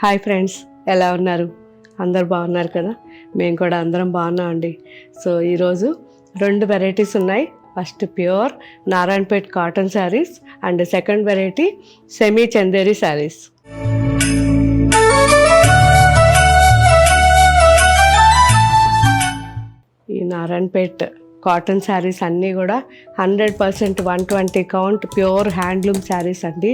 Hi friends, ఎలా ఉన్నారు? అందరు బాగున్నారు కదా? మేము కూడా అందరం బాగున్నామండి. సో ఈరోజు 2 వెరైటీస్ ఉన్నాయి. First pure Narayanpet cotton saris and second variety semi Chanderi saris. ఈ నారాయణపేట్ కాటన్ శారీస్ అన్నీ కూడా 100% 120 కౌంట్ ప్యూర్ హ్యాండ్లూమ్ శారీస్ అండి.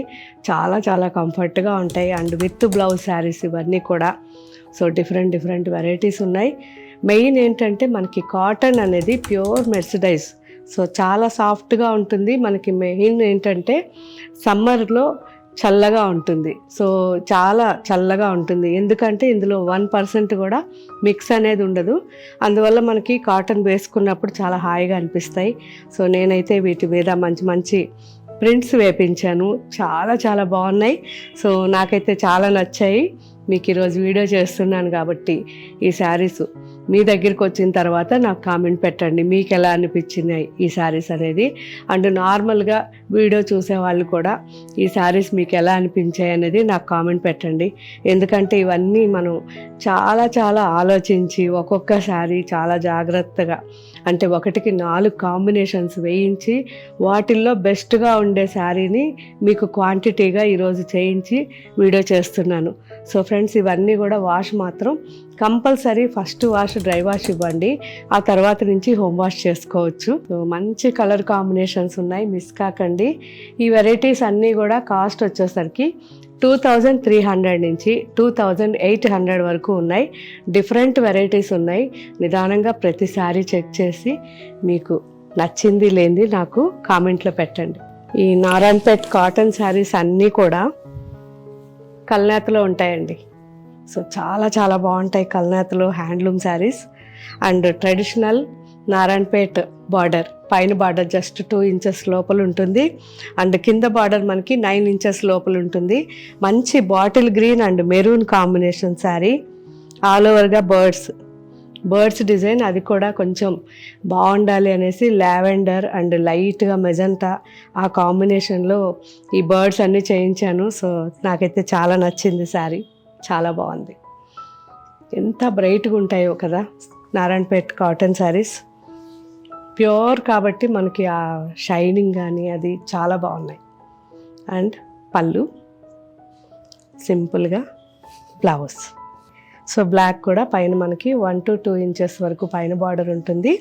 చాలా చాలా కంఫర్ట్గా ఉంటాయి అండ్ విత్ బ్లౌజ్ శారీస్ ఇవన్నీ కూడా. సో డిఫరెంట్ వెరైటీస్ ఉన్నాయి. మెయిన్ ఏంటంటే మనకి కాటన్ అనేది ప్యూర్ మెర్సిడైజ్, సో చాలా సాఫ్ట్గా ఉంటుంది. మనకి మెయిన్ ఏంటంటే సమ్మర్లో చల్లగా ఉంటుంది. సో చాలా చల్లగా ఉంటుంది, ఎందుకంటే ఇందులో 1% కూడా మిక్స్ అనేది ఉండదు. అందువల్ల మనకి కాటన్ వేసుకున్నప్పుడు చాలా హాయిగా అనిపిస్తాయి. సో నేనైతే వీటి మీద మంచి ప్రింట్స్ వేపించాను. చాలా బాగున్నాయి. సో నాకైతే చాలా నచ్చాయి. మీకు ఈరోజు వీడియో చేస్తున్నాను కాబట్టి ఈ శారీస్ మీ దగ్గరికి వచ్చిన తర్వాత నాకు కామెంట్ పెట్టండి, మీకు ఎలా అనిపించినాయి ఈ శారీస్ అనేది. అండ్ నార్మల్గా వీడియో చూసే వాళ్ళు కూడా ఈ శారీస్ మీకు ఎలా అనిపించాయి అనేది నాకు కామెంట్ పెట్టండి. ఎందుకంటే ఇవన్నీ మనం చాలా ఆలోచించి ఒక్కొక్క శారీ చాలా జాగ్రత్తగా, అంటే 1కి 4 కాంబినేషన్స్ వేయించి వాటిల్లో బెస్ట్గా ఉండే శారీని మీకు క్వాంటిటీగా ఈరోజు చేయించి వీడియో చేస్తున్నాను. సో ఫ్రెండ్స్, ఇవన్నీ కూడా వాష్ మాత్రం compulsory first wash dry wash ఇవ్వండి, ఆ తర్వాత నుంచి హోమ్ వాష్ చేసుకోవచ్చు. సో మంచి కలర్ కాంబినేషన్స్ ఉన్నాయి, మిస్ కాకండి. ఈ వెరైటీస్ అన్నీ కూడా కాస్ట్ వచ్చేసరికి 2300 నుంచి 2800 వరకు ఉన్నాయి. డిఫరెంట్ వెరైటీస్ ఉన్నాయి. నిదానంగా ప్రతి శారీ చెక్ చేసి మీకు నచ్చింది లేనిది నాకు కామెంట్లో పెట్టండి. ఈ నారాయణపేట్ కాటన్ శారీస్ అన్నీ కూడా కల్నేతలో ఉంటాయండి. సో చాలా బాగుంటాయి కల్నేతలో handloom saris. And traditional Narayanpet border, పైన బార్డర్ జస్ట్ 2 ఇంచెస్ లోపల ఉంటుంది అండ్ కింద బార్డర్ మనకి 9 ఇంచెస్ లోపల ఉంటుంది. మంచి bottle green and maroon combination sari. All ఓవర్గా బర్డ్స్ డిజైన్, అది కూడా కొంచెం బాగుండాలి అనేసి లావెండర్ అండ్ లైట్గా మెజంటా ఆ కాంబినేషన్లో ఈ బర్డ్స్ అన్నీ చేయించాను. సో నాకైతే చాలా నచ్చింది శారీ, చాలా బాగుంది. ఎంత బ్రైట్గా ఉంటాయో కదా నారాయణపేట్ కాటన్ శారీస్. ప్యూర్ కాబట్టి మనకి ఆ షైనింగ్ కానీ అది చాలా బాగున్నాయి. అండ్ పళ్ళు సింపుల్గా, బ్లౌజ్ సో బ్లాక్ కూడా పైన మనకి 1 to 2 ఇంచెస్ వరకు పైన బార్డర్ ఉంటుంది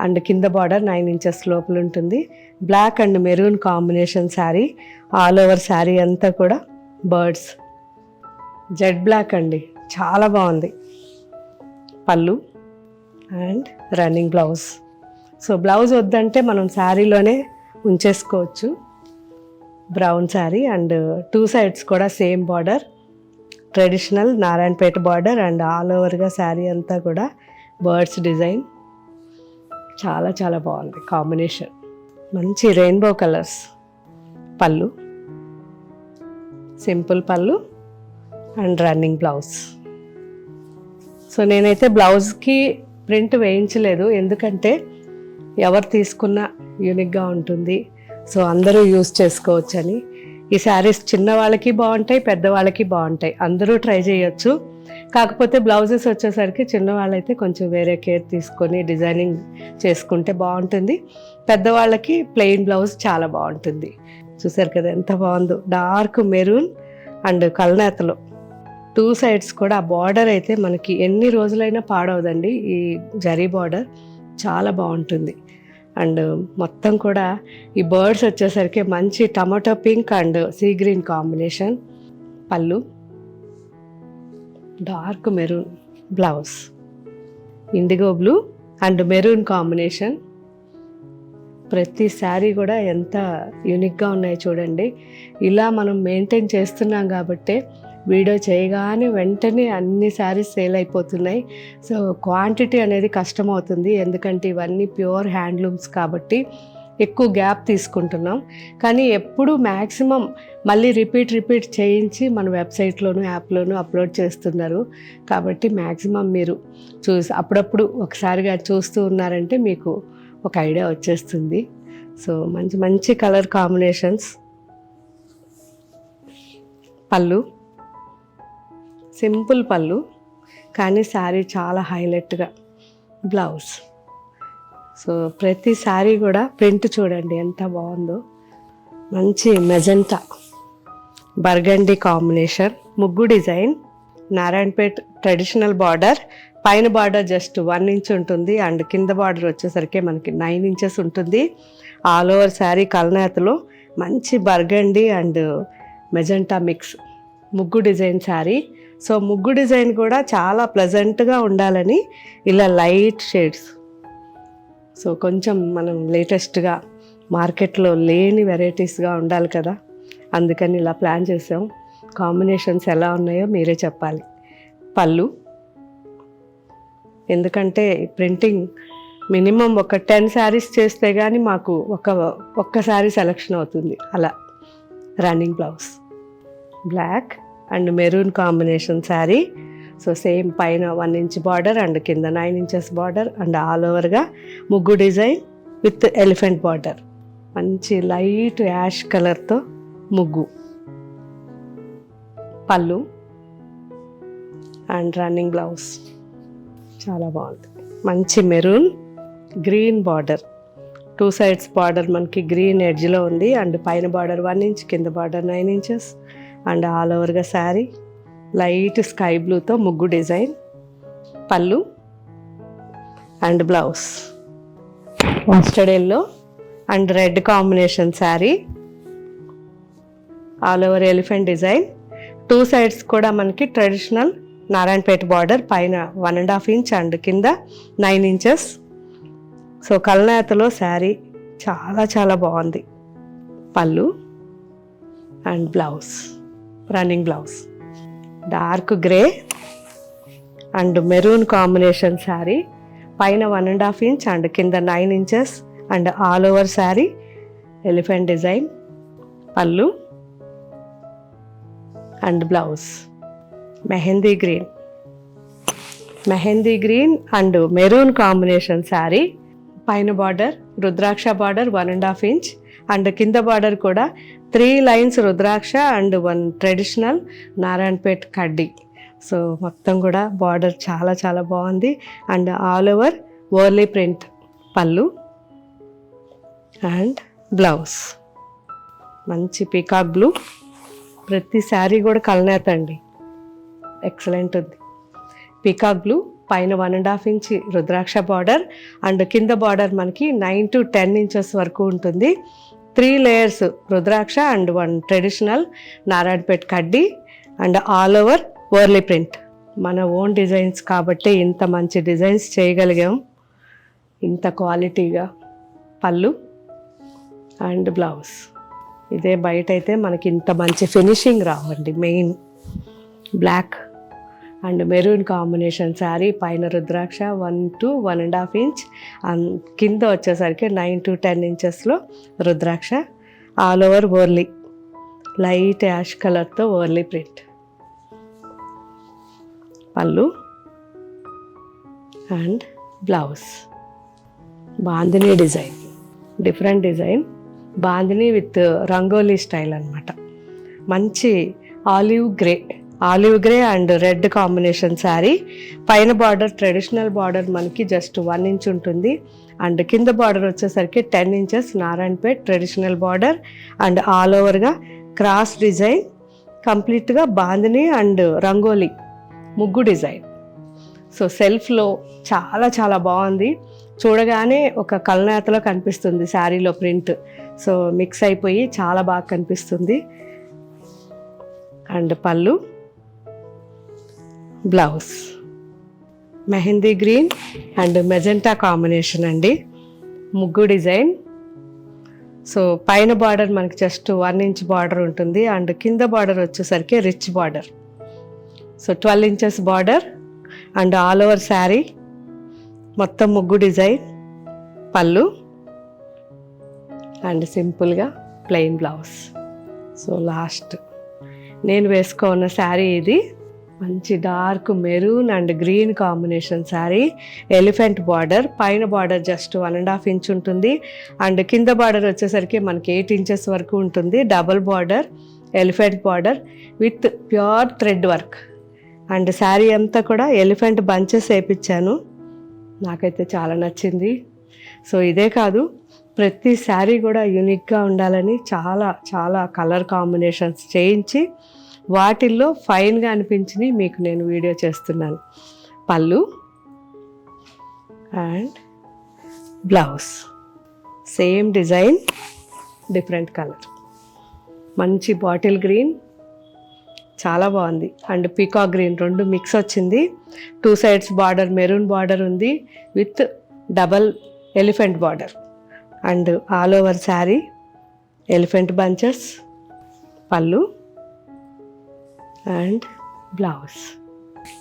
అండ్ కింద బార్డర్ 9 ఇంచెస్ లోపల ఉంటుంది. Black and maroon combination sari. All over sari అంతా కూడా బర్డ్స్, జెడ్ బ్లాక్ అండి, చాలా బాగుంది. పళ్ళు and running blouse. So blouse వద్దంటే మనం శారీలోనే ఉంచేసుకోవచ్చు. బ్రౌన్ శారీ అండ్ 2 సైడ్స్ కూడా same border, traditional Narayanpet border and all ఓవర్గా శారీ అంతా కూడా బర్డ్స్ డిజైన్. చాలా బాగుంది కాంబినేషన్. మంచి రెయిన్బో కలర్స్. పళ్ళు సింపుల్ పళ్ళు అండ్ రన్నింగ్ బ్లౌజ్. సో నేనైతే బ్లౌజ్కి ప్రింట్ వేయించలేదు, ఎందుకంటే ఎవరు తీసుకున్నా యూనిక్గా ఉంటుంది, సో అందరూ యూజ్ చేసుకోవచ్చని. ఈ శారీస్ చిన్న వాళ్ళకి బాగుంటాయి, పెద్దవాళ్ళకి బాగుంటాయి, అందరూ ట్రై చేయొచ్చు. కాకపోతే బ్లౌజెస్ వచ్చేసరికి చిన్నవాళ్ళైతే కొంచెం వేరే కేర్ తీసుకొని డిజైనింగ్ చేసుకుంటే బాగుంటుంది. పెద్దవాళ్ళకి ప్లెయిన్ బ్లౌజ్ చాలా బాగుంటుంది. చూసారు కదా ఎంత బాగుందో, డార్క్ మెరూన్ అండ్ కల్నేతలో 2 సైడ్స్ కూడా. ఆ బార్డర్ అయితే మనకి ఎన్ని రోజులైనా పాడవదండి. ఈ జరీ బార్డర్ చాలా బాగుంటుంది. అండ్ మొత్తం కూడా ఈ బర్డ్స్ వచ్చేసరికి మంచి tomato pink and sea green combination. పళ్ళు dark maroon, blouse indigo blue and maroon combination. ప్రతి శారీ కూడా ఎంత యూనిక్గా ఉన్నాయో చూడండి. ఇలా మనం మెయింటైన్ చేస్తున్నాం కాబట్టి వీడియో చేయగానే వెంటనే అన్ని శారీస్ సేల్ అయిపోతున్నాయి. సో క్వాంటిటీ అనేది కష్టమవుతుంది, ఎందుకంటే ఇవన్నీ ప్యూర్ హ్యాండ్లూమ్స్ కాబట్టి ఎక్కువ గ్యాప్ తీసుకుంటున్నాం. కానీ ఎప్పుడు మ్యాక్సిమం మళ్ళీ రిపీట్ చేయించి మన వెబ్సైట్లోను యాప్లోను అప్లోడ్ చేస్తున్నారు. కాబట్టి మ్యాక్సిమం మీరు అప్పుడప్పుడు ఒకసారిగా చూస్తూ ఉన్నారంటే మీకు ఒక ఐడియా వచ్చేస్తుంది. సో మంచి కలర్ కాంబినేషన్స్. పళ్ళు సింపుల్ పళ్ళు కానీ శారీ చాలా హైలైట్గా. బ్లౌజ్. సో ప్రతి శారీ కూడా ప్రింట్ చూడండి ఎంత బాగుందో. మంచి మెజెంటా బర్గండీ కాంబినేషన్, ముగ్గు డిజైన్, నారాయణపేట్ ట్రెడిషనల్ బార్డర్. పైన బార్డర్ జస్ట్ 1 ఇంచ్ ఉంటుంది అండ్ కింద బార్డర్ వచ్చేసరికి మనకి 9 ఇంచెస్ ఉంటుంది. ఆల్ ఓవర్ శారీ కల్నేతలో మంచి బర్గండీ అండ్ మెజెంటా మిక్స్ ముగ్గు డిజైన్ శారీ. సో ముగ్గు డిజైన్ కూడా చాలా ప్లెజెంట్గా ఉండాలని ఇలా లైట్ షేడ్స్. సో కొంచెం మనం లేటెస్ట్గా మార్కెట్లో లేని వెరైటీస్గా ఉండాలి కదా, అందుకని ఇలా ప్లాన్ చేసాం. కాంబినేషన్స్ ఎలా ఉన్నాయో మీరే చెప్పాలి. పళ్ళు, ఎందుకంటే ప్రింటింగ్ మినిమం ఒక 10 శారీస్ చేస్తే కానీ మాకు ఒక్క శారీ సెలెక్షన్ అవుతుంది. అలా running blouse, black and maroon combination sari. So same పైన 1 ఇంచ్ బార్డర్ అండ్ కింద 9 ఇంచెస్ బార్డర్ అండ్ ఆల్ ఓవర్గా ముగ్గు డిజైన్ విత్ ఎలిఫెంట్ బార్డర్. మంచి లైట్ యాష్ కలర్తో ముగ్గు. పళ్ళు అండ్ రన్నింగ్ బ్లౌజ్ చాలా బాగుంది. మంచి maroon green border, 2 sides border మనకి గ్రీన్ ఎడ్జ్లో ఉంది అండ్ పైన బార్డర్ 1 ఇంచ్, కింద బార్డర్ 9 ఇంచెస్ అండ్ ఆల్ ఓవర్గా శారీ లైట్ స్కై బ్లూతో ముగ్గు డిజైన్. పళ్ళు and blouse mustard yellow and red combination sari. All over elephant design, 2 sides కూడా మనకి ట్రెడిషనల్ నారాయణపేట బార్డర్, పైన 1.5 ఇంచ్ అండ్ కింద 9 ఇంచెస్. సో కల్నేతలో శారీ చాలా చాలా బాగుంది. పళ్ళు and blouse, running blouse dark grey and maroon combination sari, పైన 1.5 ఇంచ్ అండ్ కింద 9 inches and all over sari elephant design. పళ్ళు and blouse mehndi green and maroon combination sari, పైన border rudraksha border 1.5 inch and కింద బార్డర్ కూడా 3 lines rudraksha and 1 traditional Narayanpet కడ్డీ. So మొత్తం కూడా border చాలా చాలా బాగుంది and all over Warli print. పళ్ళు అండ్ బ్లౌజ్ మంచి పీకాక్ బ్లూ. ప్రతి శారీ కూడా కల్నేత అండి, ఎక్సలెంట్ ఉంది. పీకాక్ బ్లూ, పైన 1.5 ఇంచ్ రుద్రాక్ష బార్డర్ అండ్ కింద బార్డర్ మనకి 9 to 10 ఇంచెస్ వరకు ఉంటుంది. 3 layers rudraksha and 1 traditional Narayanpet కడ్డీ and all over Warli print. మన ఓన్ డిజైన్స్ కాబట్టి ఇంత మంచి డిజైన్స్ చేయగలిగాం, ఇంత క్వాలిటీగా. పళ్ళు అండ్ బ్లౌజ్. ఇదే బయట అయితే మనకి ఇంత మంచి ఫినిషింగ్ రావండి. Main black and maroon combination sari, పైన రుద్రాక్ష 1 to 1.5 ఇంచ్ అండ్ కింద వచ్చేసరికి 9 to 10 ఇంచెస్లో rudraksha. All over Warli light ash కలర్తో వర్లీ ప్రింట్. పళ్ళు and blouse bandhani design, different design, bandhani with rangoli style అనమాట. మంచి olive grey and red combination sari, పైన బార్డర్ ట్రెడిషనల్ బార్డర్ మనకి జస్ట్ 1 ఇంచ్ ఉంటుంది అండ్ కింద బార్డర్ వచ్చేసరికి 10 inches Narayanpet traditional border and all ఓవర్గా క్రాస్ డిజైన్, కంప్లీట్గా బాందిని అండ్ రంగోలీ ముగ్గు డిజైన్. సో సెల్ఫ్లో చాలా చాలా బాగుంది. చూడగానే ఒక కల్నేతలో కనిపిస్తుంది శారీలో ప్రింట్. సో మిక్స్ అయిపోయి చాలా బాగా కనిపిస్తుంది. అండ్ పళ్ళు, blouse mehndi green and magenta combination అండి, ముగ్గు డిజైన్. సో పైన బార్డర్ మనకి జస్ట్ 1 ఇంచ్ బార్డర్ ఉంటుంది అండ్ కింద బార్డర్ వచ్చేసరికి rich border. So 12 inches border and all over sari మొత్తం ముగ్గు డిజైన్. పళ్ళు అండ్ సింపుల్గా ప్లెయిన్ బ్లౌజ్. సో లాస్ట్ నేను వేసుకున్న శారీ ఇది. మంచి dark maroon and green combination sari, elephant border, పైన బార్డర్ జస్ట్ 1.5 ఇంచ్ ఉంటుంది అండ్ కింద బార్డర్ వచ్చేసరికి మనకి 8 ఇంచెస్ వరకు ఉంటుంది. Double border, elephant border with pure thread work, and sari అంతా కూడా ఎలిఫెంట్ బంచెస్ వేయించాను. నాకైతే చాలా నచ్చింది. సో ఇదే కాదు, ప్రతి శారీ కూడా యూనిక్గా ఉండాలని చాలా చాలా కలర్ కాంబినేషన్స్ చేయించి వాటిల్లో ఫైన్గా అనిపించి మీకు నేను వీడియో చేస్తున్నాను. పళ్ళు and blouse same design, different colour, మంచి బాటిల్ గ్రీన్, చాలా బాగుంది. అండ్ పీకాక్ గ్రీన్ రెండు మిక్స్ వచ్చింది. 2 sides బార్డర్ మెరూన్ బార్డర్ ఉంది with double elephant border. And all over sari elephant bunches, పళ్ళు అండ్ బ్లౌజ్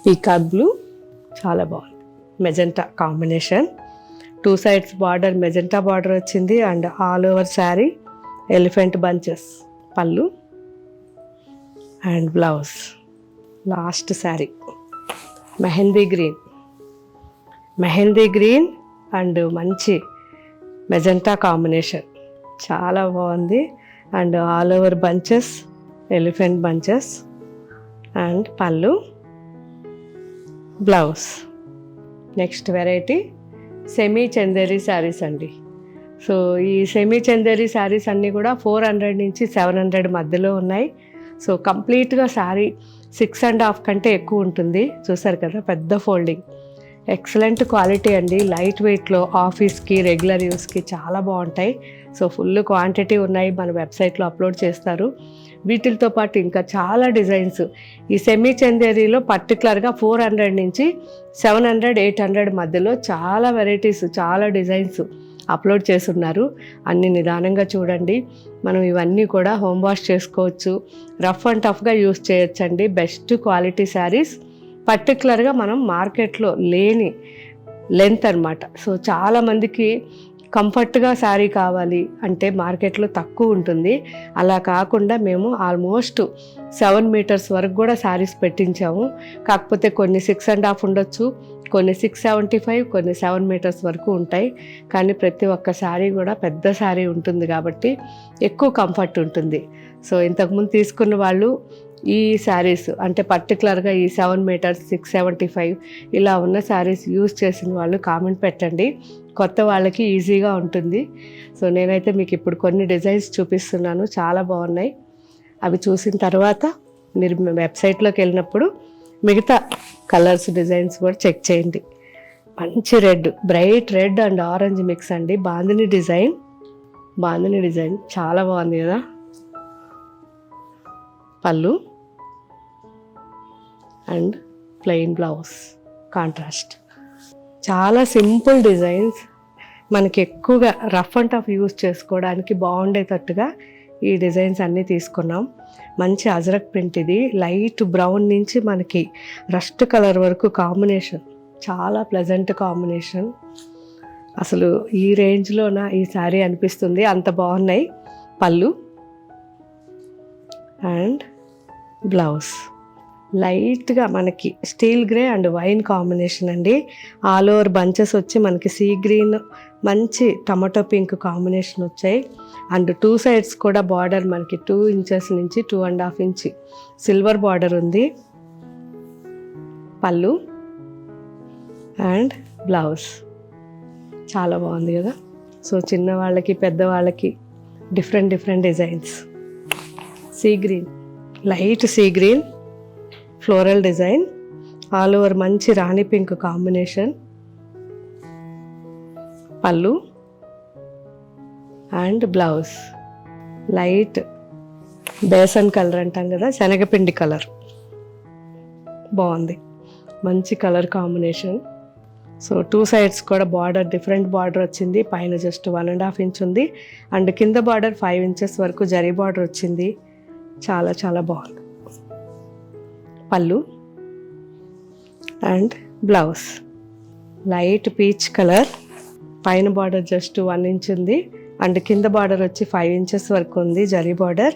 పీకాక్ బ్లూ, చాలా బాగుంది. Magenta combination, 2 sides border magenta border వచ్చింది. And all over sari elephant bunches, పళ్ళు and blouse. Last sari mehndi green and మంచి magenta combination, చాలా బాగుంది. And all over bunches elephant bunches and పళ్ళు blouse. Next variety semi Chanderi saris అండి. So ఈ సెమీ చందేరి శారీస్ అన్నీ కూడా 400 నుంచి 700 మధ్యలో ఉన్నాయి. సో కంప్లీట్గా శారీ 6.5 కంటే ఎక్కువ ఉంటుంది. చూసారు కదా, పెద్ద ఫోల్డింగ్, ఎక్సలెంట్ క్వాలిటీ అండి. లైట్ వెయిట్లో ఆఫీస్కి రెగ్యులర్ యూస్కి చాలా బాగుంటాయి. సో ఫుల్ క్వాంటిటీ ఉన్నాయి, మన వెబ్సైట్లో అప్లోడ్ చేస్తారు. వీటితో పాటు ఇంకా చాలా డిజైన్స్ ఈ సెమీ చందేరీలో పర్టికులర్గా 400 నుంచి 700, 800 మధ్యలో చాలా వెరైటీస్, చాలా డిజైన్స్ అప్లోడ్ చేస్తున్నారు. అన్ని నిదానంగా చూడండి. మనం ఇవన్నీ కూడా హోమ్ వాష్ చేసుకోవచ్చు, రఫ్ అండ్ టఫ్గా యూస్ చేయొచ్చండి. బెస్ట్ క్వాలిటీ శారీస్, పర్టికులర్గా మనం మార్కెట్లో లేని లెంత్ అనమాట. సో చాలామందికి కంఫర్ట్గా శారీ కావాలి అంటే మార్కెట్లో తక్కువ ఉంటుంది. అలా కాకుండా మేము ఆల్మోస్ట్ 7 meters వరకు కూడా శారీస్ పెట్టించాము. కాకపోతే కొన్ని 6.5 ఉండొచ్చు, కొన్ని 675, కొన్ని 7 meters వరకు ఉంటాయి. కానీ ప్రతి ఒక్క శారీ కూడా పెద్ద శారీ ఉంటుంది కాబట్టి ఎక్కువ కంఫర్ట్ ఉంటుంది. సో ఇంతకుముందు తీసుకున్న వాళ్ళు ఈ శారీస్ అంటే పర్టికులర్గా ఈ 7 meters, 675 ఇలా ఉన్న శారీస్ యూజ్ చేసిన వాళ్ళు కామెంట్ పెట్టండి, కొత్త వాళ్ళకి ఈజీగా ఉంటుంది. సో నేనైతే మీకు ఇప్పుడు కొన్ని డిజైన్స్ చూపిస్తున్నాను, చాలా బాగున్నాయి. అవి చూసిన తర్వాత మీరు వెబ్సైట్లోకి వెళ్ళినప్పుడు మిగతా కలర్స్ డిజైన్స్ కూడా చెక్ చేయండి. మంచి red, bright red and orange mix అండి. బాందిని డిజైన్ చాలా బాగుంది కదా. పళ్ళు అండ్ ప్లెయిన్ బ్లౌజ్ కాంట్రాస్ట్. చాలా సింపుల్ డిజైన్స్, మనకి ఎక్కువగా రఫ్ అండ్ టఫ్ యూస్ చేసుకోవడానికి బాగుండేటట్టుగా ఈ డిజైన్స్ అన్నీ తీసుకున్నాం. మంచి అజరక్ ప్రింట్, ఇది లైట్ బ్రౌన్ నుంచి మనకి రస్ట్ కలర్ వరకు కాంబినేషన్, చాలా ప్లెజెంట్ కాంబినేషన్. అసలు ఈ రేంజ్లోన ఈ శారీ అనిపిస్తుంది, అంత బాగున్నాయి. పళ్ళు అండ్ బ్లౌజ్ లైట్గా మనకి steel grey and wine combination అండి. ఆల్ ఓవర్ బంచెస్ వచ్చి మనకి సీ గ్రీన్, మంచి టమాటో పింక్ కాంబినేషన్ వచ్చాయి. అండ్ 2 sides కూడా బార్డర్ మనకి 2 inches నుంచి 2.5 inch సిల్వర్ బార్డర్ ఉంది. పళ్ళు అండ్ బ్లౌజ్ చాలా బాగుంది కదా. సో చిన్నవాళ్ళకి పెద్దవాళ్ళకి different designs. Sea green, light sea green floral design, all over మంచి రాణి పింక్ కాంబినేషన్. పళ్ళు అండ్ బ్లౌజ్ లైట్ బేసన్ కలర్ అంటాం కదా, శనగపిండి కలర్, బాగుంది, మంచి కలర్ కాంబినేషన్. సో 2 sides కూడా బార్డర్ డిఫరెంట్ బార్డర్ వచ్చింది. పైన జస్ట్ 1.5 inch ఉంది అండ్ కింద బార్డర్ 5 inches వరకు జరీ బార్డర్ వచ్చింది. చాలా చాలా బాగుంది. పళ్ళు and blouse light peach colour, పైన బార్డర్ జస్ట్ 1 inch ఉంది అండ్ కింద బార్డర్ వచ్చి 5 inches వరకు ఉంది zari border.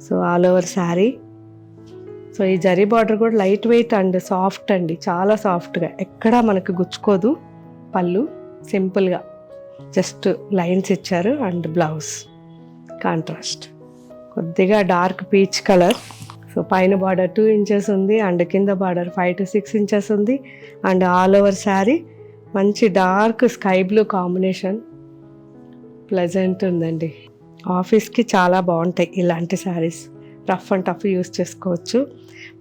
So all over sari. So ఈ జరీ బార్డర్ కూడా లైట్ వెయిట్ అండ్ సాఫ్ట్ అండి, చాలా సాఫ్ట్గా, ఎక్కడా మనకు గుచ్చుకోదు. పళ్ళు సింపుల్గా జస్ట్ లైన్స్ ఇచ్చారు అండ్ బ్లౌజ్ కాంట్రాస్ట్, కొద్దిగా dark peach colour. So so పైన బార్డర్ 2 ఇంచెస్ ఉంది అండ్ కింద బార్డర్ 5 to 6 ఇంచెస్ ఉంది. అండ్ ఆల్ ఓవర్ శారీ మంచి dark sky blue combination, pleasant ఉందండి. ఆఫీస్కి చాలా బాగుంటాయి ఇలాంటి saris, rough and tough use చేసుకోవచ్చు.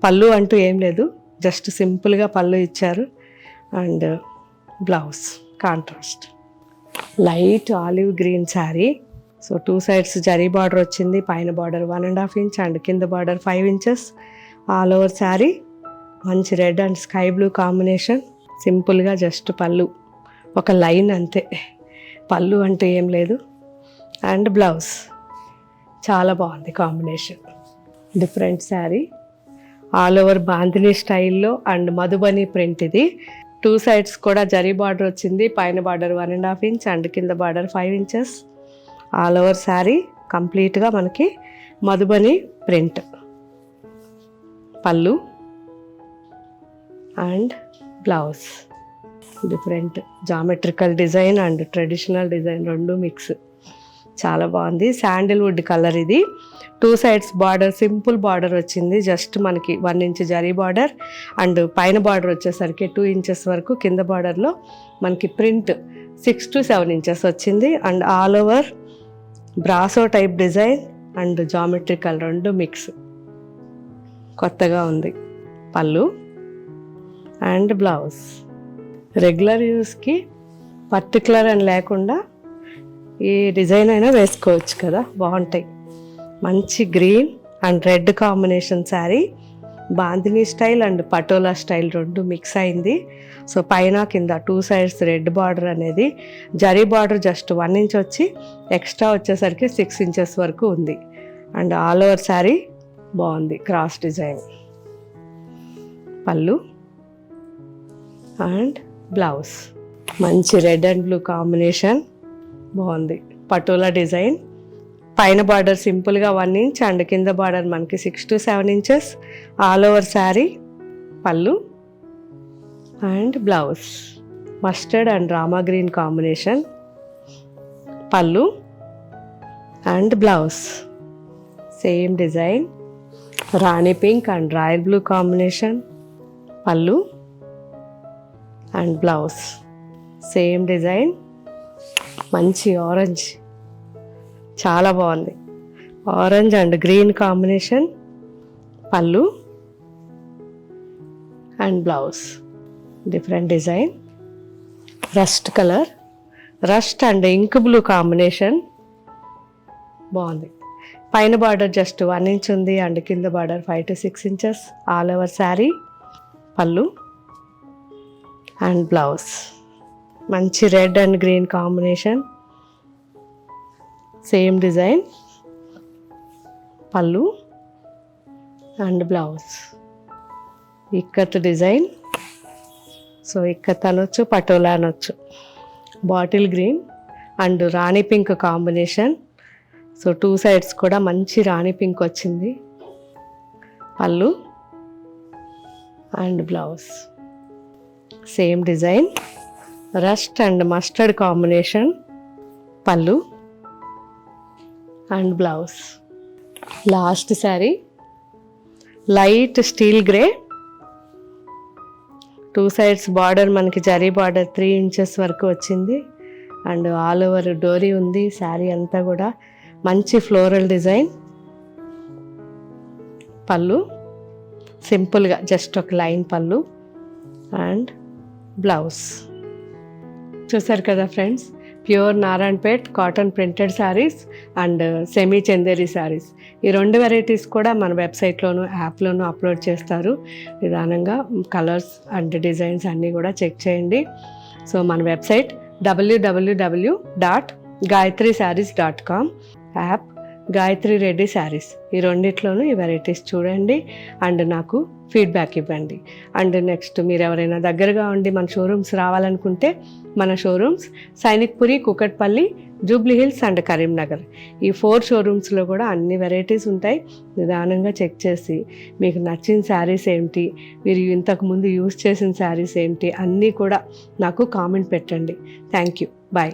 పళ్ళు అంటూ ఏం లేదు, జస్ట్ సింపుల్గా పళ్ళు ఇచ్చారు. And blouse contrast light olive green sari. So 2 sides zari border వచ్చింది, పైన బార్డర్ 1.5 ఇంచ్ అండ్ కింద border 5 inches. All over sari మంచి red and sky blue combination. సింపుల్గా జస్ట్ పళ్ళు ఒక లైన్ అంతే, పళ్ళు అంటే ఏం లేదు. అండ్ బ్లౌజ్ చాలా బాగుంది combination, different sari. All over bandhani స్టైల్లో అండ్ మధుబని ప్రింట్ ఇది. 2 సైడ్స్ కూడా జరీ బార్డర్ వచ్చింది, పైన బార్డర్ 1.5 ఇంచ్ అండ్ కింద border 5 inches. All over sari కంప్లీట్గా మనకి మధుబని ప్రింట్. పళ్ళు and blouse different geometrical design and traditional design రెండు మిక్స్, చాలా బాగుంది. శాండిల్వుడ్ కలర్ ఇది. 2 సైడ్స్ బార్డర్ సింపుల్ బార్డర్ వచ్చింది, జస్ట్ మనకి 1 ఇంచ్ జరీ బార్డర్ అండ్ పైన బార్డర్ వచ్చేసరికి 2 ఇంచెస్ వరకు, కింద బార్డర్లో మనకి ప్రింట్ 6 to 7 ఇంచెస్ వచ్చింది. And all over brasso type design and geometrical రెండు మిక్స్, కొత్తగా ఉంది. పళ్ళు అండ్ బ్లౌజ్ రెగ్యులర్ యూస్కి పర్టికులర్ అని లేకుండా ఏ డిజైన్ అయినా వేసుకోవచ్చు కదా, బాగుంటాయి. మంచి green and red combination sari, bandhani style and patola style రెండు మిక్స్ అయింది. సో పైన కింద 2 సైడ్స్ రెడ్ బార్డర్ అనేది, జరీ బార్డర్ జస్ట్ 1 ఇంచ్ వచ్చి ఎక్స్ట్రా వచ్చేసరికి 6 ఇంచెస్ వరకు ఉంది. అండ్ ఆల్ ఓవర్ శారీ బాగుంది, క్రాస్ డిజైన్. పళ్ళు అండ్ బ్లౌజ్ మంచి రెడ్ అండ్ బ్లూ కాంబినేషన్, బాగుంది. పటోలా డిజైన్, పైన బార్డర్ సింపుల్గా 1 ఇంచ్ అండ్ కింద బార్డర్ మనకి 6 to 7 inches. All over sari. పళ్ళు and blouse mustard and Rama green combination. పళ్ళు and blouse same design, Rani pink and royal blue combination. పళ్ళు అండ్ బ్లౌజ్ సేమ్ డిజైన్, మంచి orange, చాలా బాగుంది. Orange and green combination. పళ్ళు and blouse different design, rust colour, rust and ink blue combination, బాగుంది. పైన border just 1 inch ఉంది and కింద border 5 to 6 inches. All over sari. పళ్ళు అండ్ బ్లౌజ్ మంచి red and green combination, same design. పళ్ళు and blouse ikat design. So ikat అనొచ్చు, పటోలా అనొచ్చు. Bottle green and Rani pink combination. So 2 sides కూడా మంచి రాణి పింక్ వచ్చింది. పళ్ళు and blouse same design, rust and mustard combination. పళ్ళు and blouse. Last sari light steel grey, 2 sides border మనకి zari border 3 inches వరకు వచ్చింది అండ్ ఆల్ ఓవర్ డోరీ ఉంది. శారీ అంతా కూడా మంచి ఫ్లోరల్ డిజైన్. పళ్ళు సింపుల్గా జస్ట్ ఒక లైన్ పళ్ళు అండ్ బ్లౌజ్. చూసారు కదా friends, pure Narayanpet cotton printed saris and semi Chanderi saris, ఈ 2 వెరైటీస్ కూడా మన వెబ్సైట్లోను యాప్లోను అప్లోడ్ చేస్తారు. నిదానంగా కలర్స్ అండ్ డిజైన్స్ అన్నీ కూడా చెక్ చేయండి. సో మన website www.gayatrisarees.com, app Gayatri Reddy saris. ఈ రెండిట్లోనూ ఈ వెరైటీస్ చూడండి అండ్ నాకు ఫీడ్బ్యాక్ ఇవ్వండి. అండ్ నెక్స్ట్ మీరు ఎవరైనా దగ్గరగా ఉండి మన షోరూమ్స్ రావాలనుకుంటే మన showrooms Sainikpuri, Kukatpally, Jubilee hills and Karimnagar, ఈ 4 షోరూమ్స్లో కూడా అన్ని వెరైటీస్ ఉంటాయి. నిదానంగా చెక్ చేసి మీకు నచ్చిన శారీస్ ఏమిటి, మీరు ఇంతకుముందు యూజ్ చేసిన శారీస్ ఏమిటి అన్నీ కూడా నాకు కామెంట్ పెట్టండి. Thank you. బాయ్.